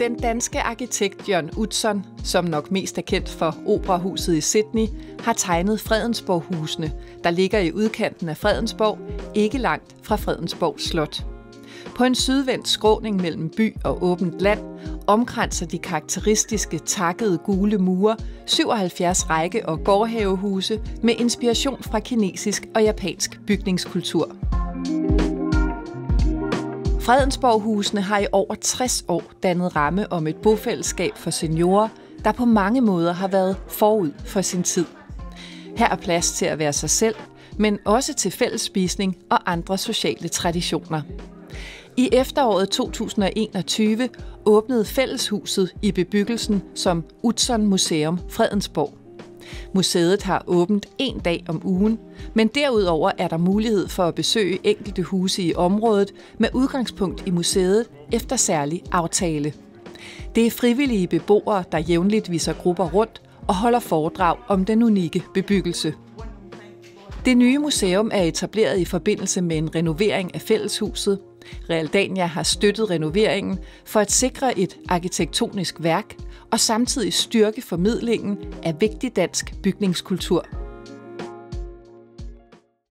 Den danske arkitekt Jørn Utzon, som nok mest er kendt for Operahuset i Sydney, har tegnet Fredensborg-husene, der ligger i udkanten af Fredensborg, ikke langt fra Fredensborg Slot. På en sydvendt skråning mellem by og åbent land omkranser de karakteristiske takkede gule mure 77 række- og gårdhavehuse med inspiration fra kinesisk og japansk bygningskultur. Fredensborg-husene har i over 60 år dannet ramme om et bofællesskab for seniorer, der på mange måder har været forud for sin tid. Her er plads til at være sig selv, men også til fællesspisning og andre sociale traditioner. I efteråret 2021 åbnede fælleshuset i bebyggelsen som Utzon Museum Fredensborg. Museet har åbent en dag om ugen, men derudover er der mulighed for at besøge enkelte huse i området med udgangspunkt i museet efter særlig aftale. Det er frivillige beboere, der jævnligt viser grupper rundt og holder foredrag om den unikke bebyggelse. Det nye museum er etableret i forbindelse med en renovering af fælleshuset. Realdania har støttet renoveringen for at sikre et arkitektonisk værk og samtidig styrke formidlingen af vigtig dansk bygningskultur.